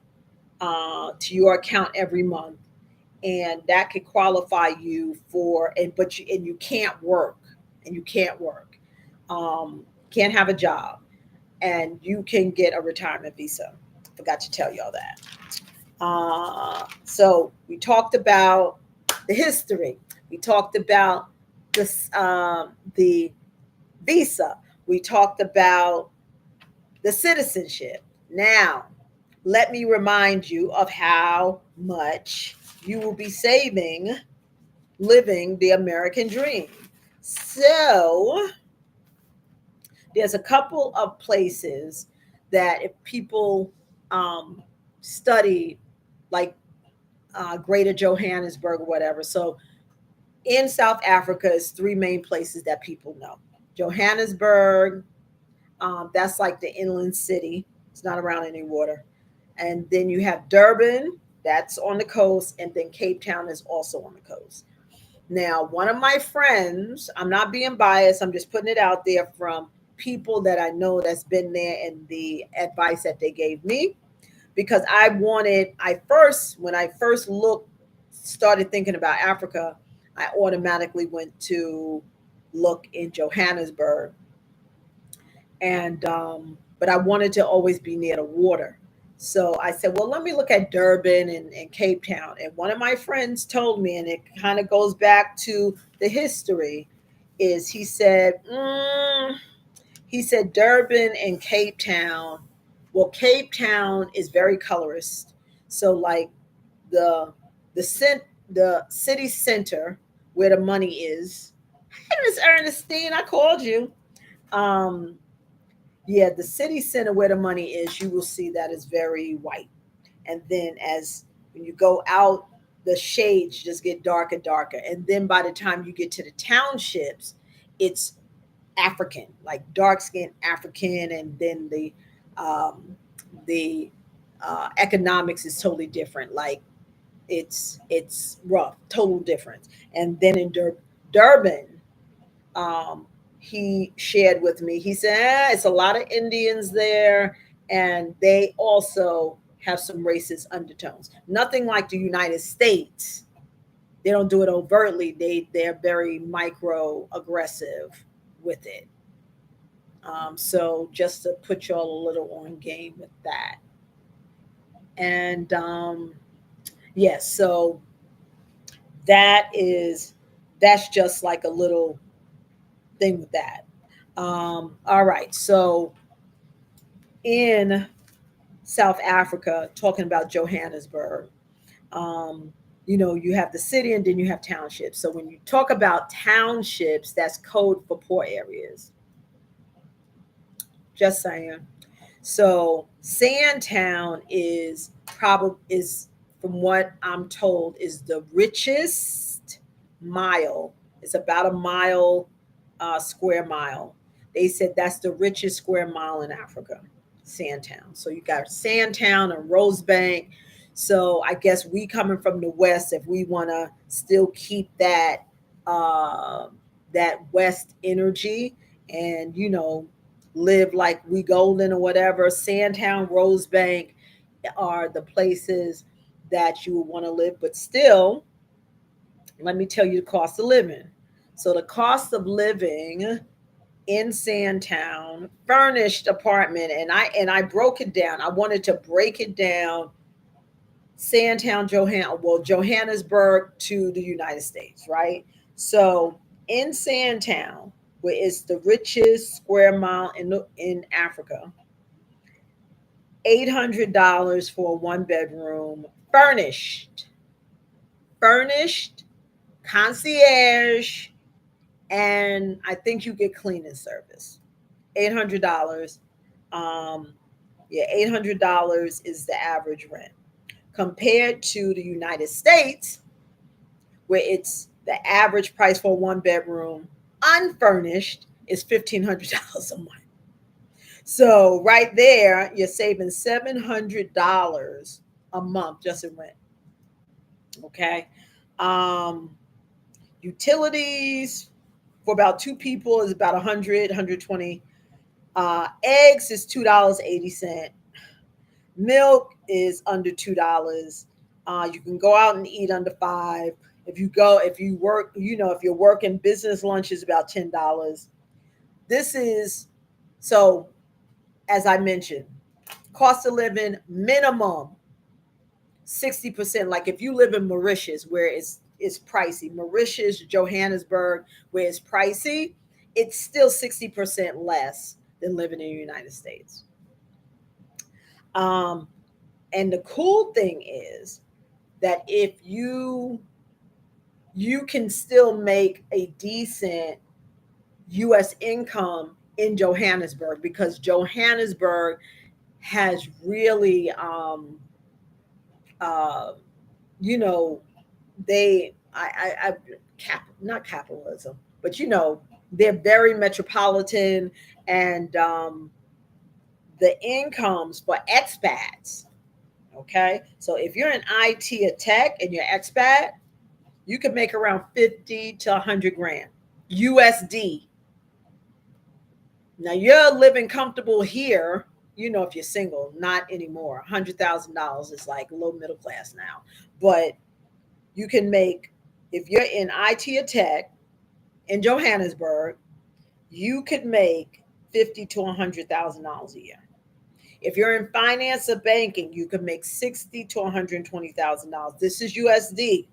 to your account every month, and that could qualify you for. And you can't work, and you can't work, can't have a job, and you can get a retirement visa. Forgot to tell y'all that. So we talked about the history. We talked about this, the visa. We talked about the citizenship. Now, let me remind you of how much you will be saving living the American dream. So, there's a couple of places that if people um, study, like Greater Johannesburg or whatever. So, in South Africa, is three main places that people know. Johannesburg, that's like the inland city. It's not around any water. And then you have Durban, that's on the coast, and then Cape Town is also on the coast. Now, one of my friends, I'm not being biased, I'm just putting it out there from people that I know that's been there and the advice that they gave me, because when I first started thinking about Africa, I automatically went to look in Johannesburg, and but I wanted to always be near the water. So I said, well, let me look at Durban and Cape Town. And one of my friends told me, and it kind of goes back to the history, is he said Durban and Cape Town Well, Cape Town is very colorist. So like the the city center where the money is. Hey, Miss Ernestine, I called you. Um, yeah, the city center where the money is, you will see that is very white. And then as when you go out, the shades just get darker, darker. And then by the time you get to the townships, it's African, like dark skinned African, and then the economics is totally different. Like it's rough, total difference. And then in Durban, um, he shared with me. He said, it's a lot of Indians there, and they also have some racist undertones. Nothing like the United States. They don't do it overtly. They're very micro aggressive with it. So just to put y'all a little on game with that. And yes, so that is that's just like a little thing with that. All right, so in South Africa, talking about Johannesburg, um, you have the city and then you have townships. So when you talk about townships, that's code for poor areas. Just saying. So Sandtown is probably is from what I'm told is the richest mile. It's about a mile, square mile. They said that's the richest square mile in Africa, Sandtown. So you got Sandtown and Rosebank. So I guess we coming from the west, if we want to still keep uh, that west energy, and live like we golden or whatever. Sandtown, Rosebank are the places that you would want to live. But still, let me tell you the cost of living. So the cost of living in Sandtown, furnished apartment, and I broke it down. I wanted to break it down. Sandtown, Johannesburg to the United States, right? So in Sandtown, where it's the richest square mile in Africa, $800 for a one bedroom, furnished, concierge, and I think you get cleaning service. $800. Um, yeah, $800 is the average rent compared to the United States, where it's the average price for a one bedroom unfurnished is $1,500 a month. So right there, you're saving $700 a month just in rent. Okay. Um, Utilities for about two people is about 120. Eggs is $2.80. Milk is under $2. You can go out and eat under five. If you work, if you're working, business lunch is about $10. This is so, as I mentioned, cost of living minimum 60%. Like if you live in Mauritius, where it's pricey, Mauritius, Johannesburg, where it's pricey, it's still 60% less than living in the United States. Um, and the cool thing is that if you can still make a decent U.S. income in Johannesburg, because Johannesburg has really uh, you know they not capitalism, but they're very metropolitan, and the incomes for expats. Okay, so if you're an IT or tech and you're expat, you can make around 50 to 100 grand USD. Now you're living comfortable here. If you're single, not anymore. $100,000 is like low middle class now, but you can make, if you're in IT or tech in Johannesburg, you could make 50 to $100,000 a year. If you're in finance or banking, you can make 60 to $120,000. This is USD.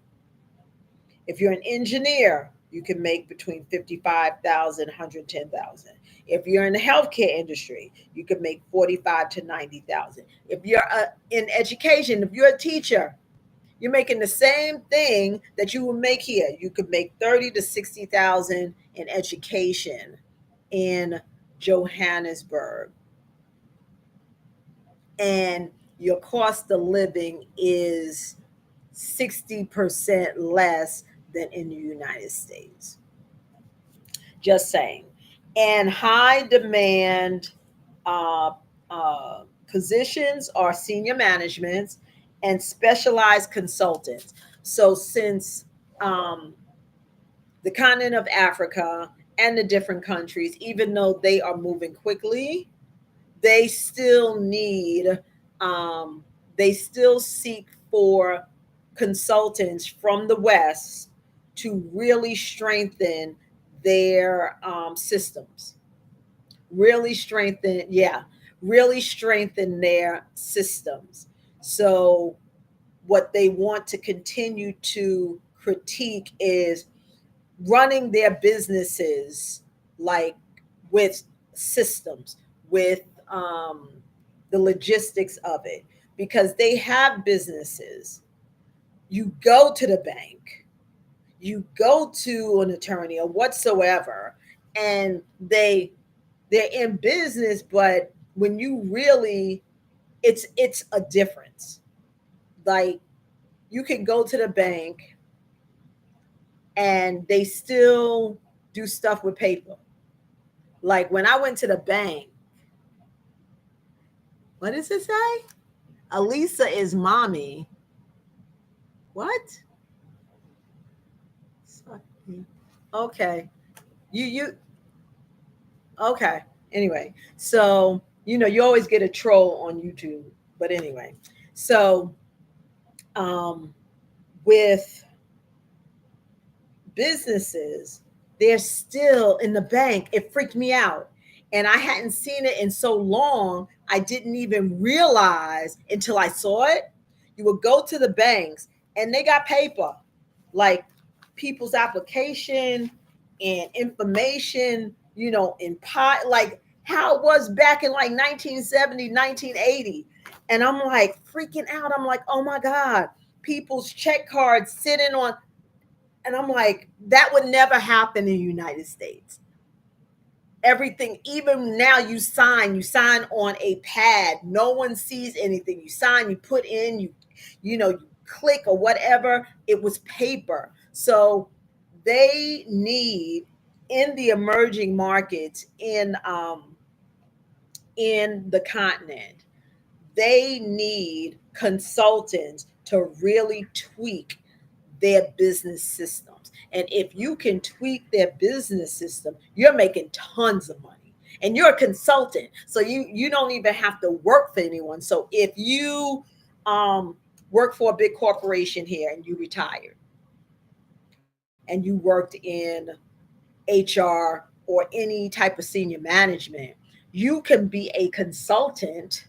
If you're an engineer, you can make between 55,000, 110,000. If you're in the healthcare industry, you can make 45 to 90,000. If you're in education, if you're a teacher, you're making the same thing that you would make here. You could make 30 to 60,000 in education in Johannesburg, and your cost of living is 60% less than in the United States. Just saying. And high demand uh, positions are senior managements and specialized consultants. So, since um, the continent of Africa and the different countries, even though they are moving quickly, they still need, um, they still seek for consultants from the West to really strengthen their systems, really strengthen, yeah, really strengthen their systems. So, what they want to continue to critique is running their businesses like with systems, with the logistics of it, because they have businesses. You go to the bank, you go to an attorney or whatsoever, and they're in business, but when you really, it's a difference. Like, you can go to the bank and they still do stuff with paper. Like when I went to the bank, what does it say? Alisa is mommy. What? Okay. You okay. Anyway, so you always get a troll on YouTube. But anyway, so um with businesses, they're still in the bank. It freaked me out. And I hadn't seen it in so long, I didn't even realize until I saw it. You would go to the banks and they got paper, like people's application and information, in pot, like how it was back in like 1970, 1980. And I'm like freaking out. I'm like, oh my God, people's check cards sitting on, and I'm like, that would never happen in the United States. Everything, even now, you sign on a pad. No one sees anything. You sign, you put in, you click or whatever. It was paper. So they need, in the emerging markets in the continent, they need consultants to really tweak their business systems. And if you can tweak their business system, you're making tons of money. And you're a consultant. So you don't even have to work for anyone. So if you work for a big corporation here and you retired and you worked in HR or any type of senior management, you can be a consultant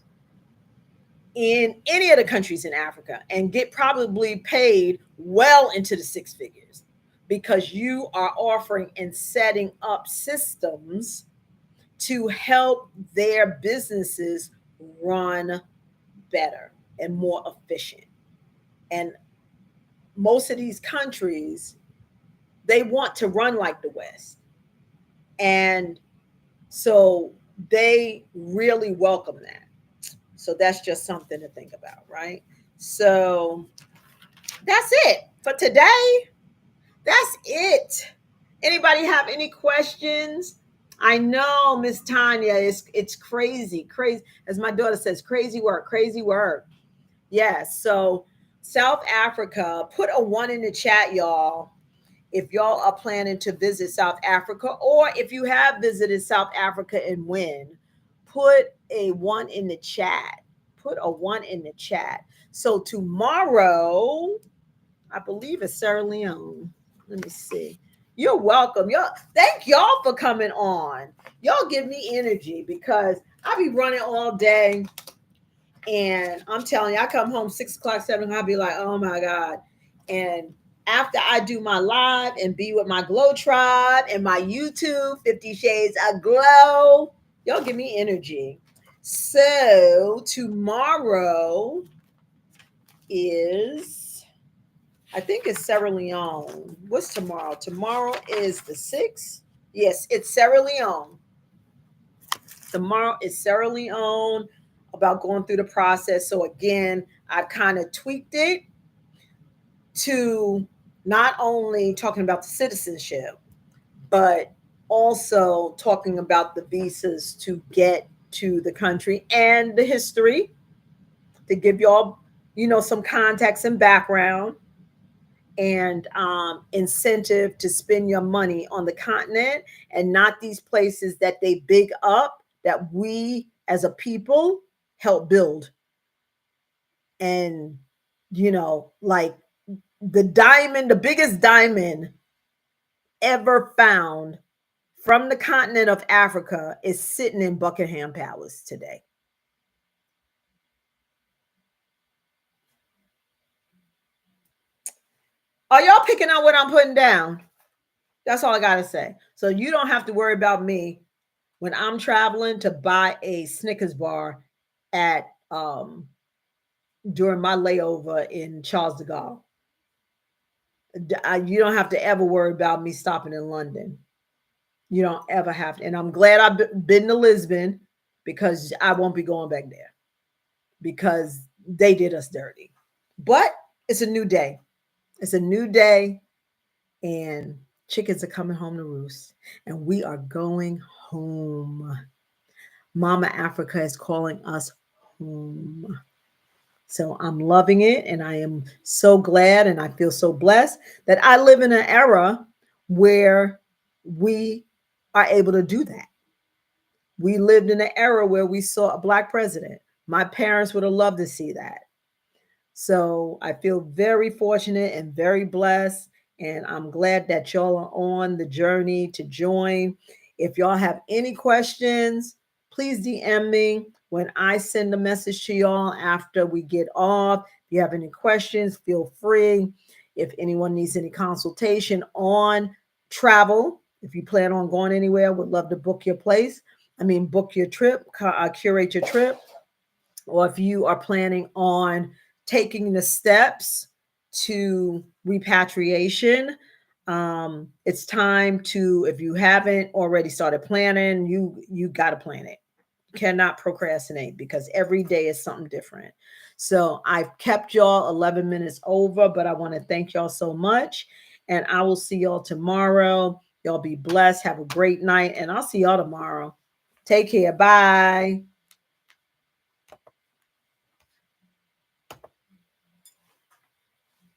in any of the countries in Africa and get probably paid well into the six figures, because you are offering and setting up systems to help their businesses run better and more efficient. And most of these countries, they want to run like the West. And so they really welcome that. So that's just something to think about, right? So that's it for today. That's it. Anybody have any questions? I know, Miss Tanya, it's crazy, crazy. As my daughter says, crazy work, crazy work. Yes. So South Africa, put a one in the chat, y'all, if y'all are planning to visit South Africa, or if you have visited South Africa and when, put a one in the chat. Put a one in the chat. So tomorrow, I believe it's Sarah Leone. Let me see. You're welcome. Y'all, thank y'all for coming on. Y'all give me energy because I be running all day. And I'm telling you, I come home 6 o'clock, 7 o'clock, I'll be like, oh my God. And after I do my live and be with my Glow Tribe and my YouTube 50 Shades of Glow, y'all give me energy. So tomorrow is, I think it's Sierra Leone. What's tomorrow? Tomorrow is the 6th. Yes, it's Sierra Leone. Tomorrow is Sierra Leone, about going through the process. So again, I've kind of tweaked it to not only talking about the citizenship, but also talking about the visas to get to the country and the history, to give y'all, some context and background, and incentive to spend your money on the continent and not these places that they big up, that we as a people help build. And like the biggest diamond ever found from the continent of Africa is sitting in Buckingham Palace today. Are y'all picking out what I'm putting down? That's all I got to say. So you don't have to worry about me when I'm traveling to buy a Snickers bar at during my layover in Charles de Gaulle. You don't have to ever worry about me stopping in London. You don't ever have to. And I'm glad I've been to Lisbon, because I won't be going back there, because they did us dirty. But it's a new day. It's a new day, and chickens are coming home to roost, and we are going home. Mama Africa is calling us home. So I'm loving it, and I am so glad, and I feel so blessed that I live in an era where we are able to do that. We lived in an era where we saw a Black president. My parents would have loved to see that. So I feel very fortunate and very blessed. And I'm glad that y'all are on the journey to join. If y'all have any questions, please DM me when I send a message to y'all after we get off. If you have any questions, feel free. If anyone needs any consultation on travel, if you plan on going anywhere, would love to book your place. Book your trip, curate your trip. Or if you are planning on taking the steps to repatriation, it's time to, if you haven't already started planning, you got to plan it. You cannot procrastinate, because every day is something different. So I've kept y'all 11 minutes over, but I want to thank y'all so much, and I will see y'all tomorrow. Y'all be blessed. Have a great night, and I'll see y'all tomorrow. Take care. Bye.